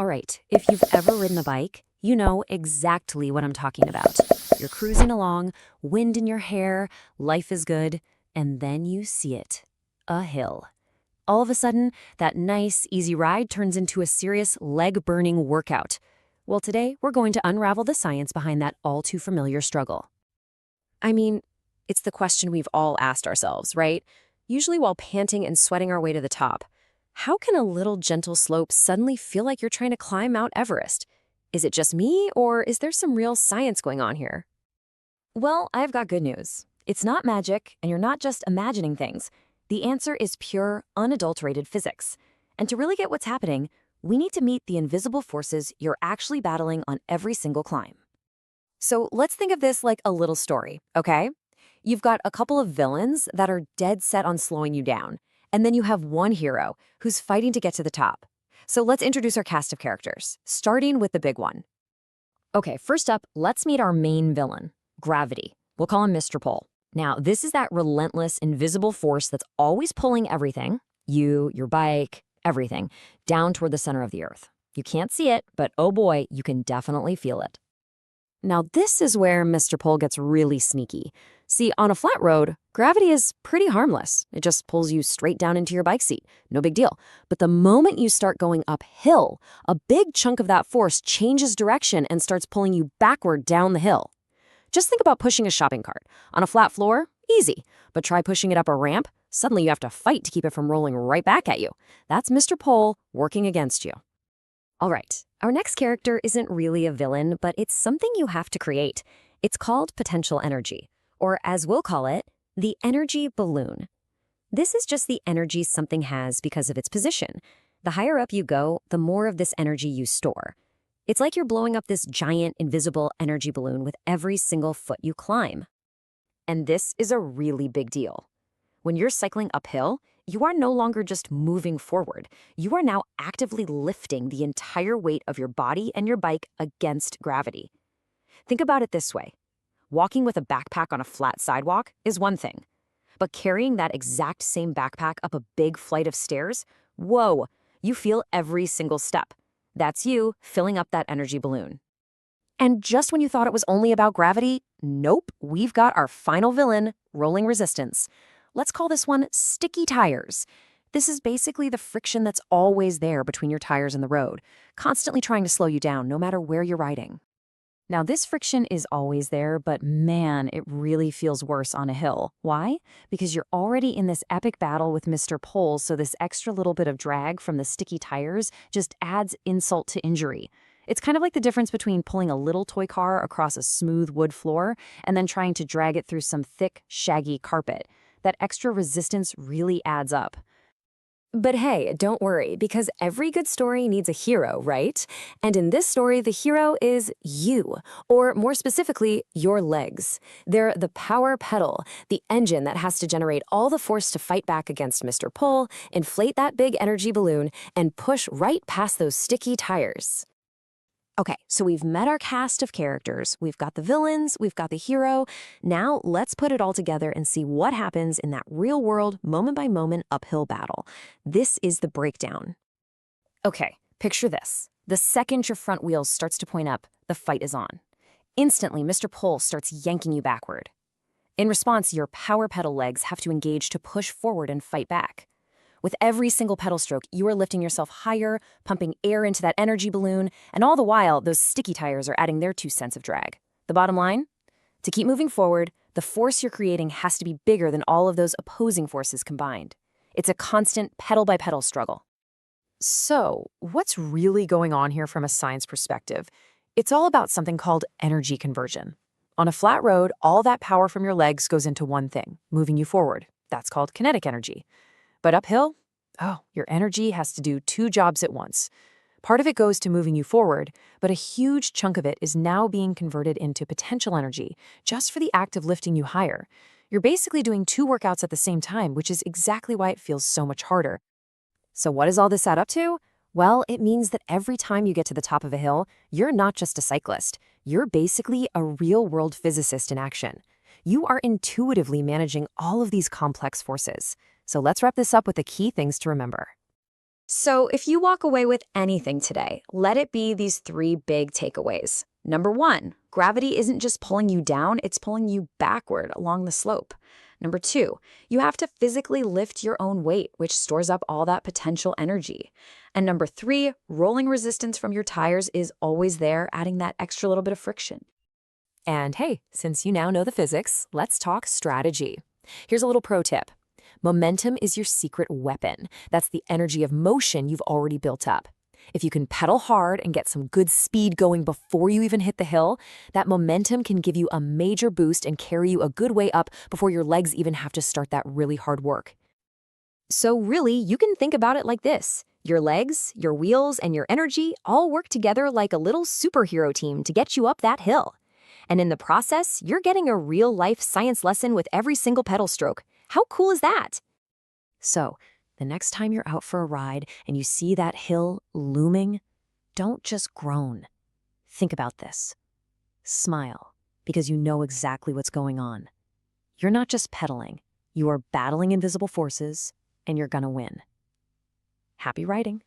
All right, if you've ever ridden a bike, you know exactly what I'm talking about. You're cruising along, wind in your hair, life is good, and then you see it. A hill. All of a sudden, that nice, easy ride turns into a serious, leg-burning workout. Well, today, we're going to unravel the science behind that all-too-familiar struggle. I mean, it's the question we've all asked ourselves, right? Usually while panting and sweating our way to the top. How can a little gentle slope suddenly feel like you're trying to climb Mount Everest? Is it just me, or is there some real science going on here? Well, I've got good news. It's not magic, and you're not just imagining things. The answer is pure, unadulterated physics. And to really get what's happening, we need to meet the invisible forces you're actually battling on every single climb. So let's think of this like a little story, okay? You've got a couple of villains that are dead set on slowing you down, and then you have one hero who's fighting to get to the top. So let's introduce our cast of characters, starting with the big one. Okay, first up, let's meet our main villain, Gravity. We'll call him Mr. Pole. Now, this is that relentless, invisible force that's always pulling everything, you, your bike, everything, down toward the center of the earth. You can't see it, but oh boy, you can definitely feel it. Now, this is where Mr. Pole gets really sneaky. See, on a flat road, gravity is pretty harmless. It just pulls you straight down into your bike seat. No big deal. But the moment you start going uphill, a big chunk of that force changes direction and starts pulling you backward down the hill. Just think about pushing a shopping cart. On a flat floor, easy. But try pushing it up a ramp, suddenly you have to fight to keep it from rolling right back at you. That's Mr. Pole working against you. All right, our next character isn't really a villain, but it's something you have to create. It's called potential energy, or as we'll call it, the energy balloon. This is just the energy something has because of its position. The higher up you go, the more of this energy you store. It's like you're blowing up this giant, invisible energy balloon with every single foot you climb. And this is a really big deal. When you're cycling uphill, you are no longer just moving forward. You are now actively lifting the entire weight of your body and your bike against gravity. Think about it this way. Walking with a backpack on a flat sidewalk is one thing. But carrying that exact same backpack up a big flight of stairs, whoa, you feel every single step. That's you filling up that energy balloon. And just when you thought it was only about gravity, nope, we've got our final villain, rolling resistance. Let's call this one sticky tires. This is basically the friction that's always there between your tires and the road, constantly trying to slow you down no matter where you're riding. Now, this friction is always there, but man, it really feels worse on a hill. Why? Because you're already in this epic battle with Mr. Pole, so this extra little bit of drag from the sticky tires just adds insult to injury. It's kind of like the difference between pulling a little toy car across a smooth wood floor and then trying to drag it through some thick, shaggy carpet. That extra resistance really adds up. But hey, don't worry, because every good story needs a hero, right? And in this story, the hero is you, or more specifically, your legs. They're the power pedal, the engine that has to generate all the force to fight back against Mr. Pole, inflate that big energy balloon, and push right past those sticky tires. Okay, so we've met our cast of characters. We've got the villains, we've got the hero. Now let's put it all together and see what happens in that real-world, moment-by-moment uphill battle. This is the breakdown. Okay, picture this. The second your front wheel starts to point up, the fight is on. Instantly, Mr. Pole starts yanking you backward. In response, your power pedal legs have to engage to push forward and fight back. With every single pedal stroke, you are lifting yourself higher, pumping air into that energy balloon, and all the while, those sticky tires are adding their 2 cents of drag. The bottom line? To keep moving forward, the force you're creating has to be bigger than all of those opposing forces combined. It's a constant pedal-by-pedal struggle. So, what's really going on here from a science perspective? It's all about something called energy conversion. On a flat road, all that power from your legs goes into one thing, moving you forward. That's called kinetic energy. But uphill, your energy has to do 2 jobs at once. Part of it goes to moving you forward, but a huge chunk of it is now being converted into potential energy, just for the act of lifting you higher. You're basically doing 2 workouts at the same time, which is exactly why it feels so much harder. So what does all this add up to? Well, it means that every time you get to the top of a hill, you're not just a cyclist. You're basically a real-world physicist in action. You are intuitively managing all of these complex forces. So let's wrap this up with the key things to remember. So, if you walk away with anything today, let it be these three big takeaways. Number one, gravity isn't just pulling you down, it's pulling you backward along the slope. Number two, you have to physically lift your own weight, which stores up all that potential energy. And number three, rolling resistance from your tires is always there, adding that extra little bit of friction. And hey, since you now know the physics, let's talk strategy. Here's a little pro tip. Momentum is your secret weapon. That's the energy of motion you've already built up. If you can pedal hard and get some good speed going before you even hit the hill, that momentum can give you a major boost and carry you a good way up before your legs even have to start that really hard work. So really, you can think about it like this. Your legs, your wheels, and your energy all work together like a little superhero team to get you up that hill. And in the process, you're getting a real-life science lesson with every single pedal stroke. How cool is that? So, the next time you're out for a ride and you see that hill looming, don't just groan. Think about this. Smile, because you know exactly what's going on. You're not just pedaling, you are battling invisible forces, and you're gonna win. Happy riding.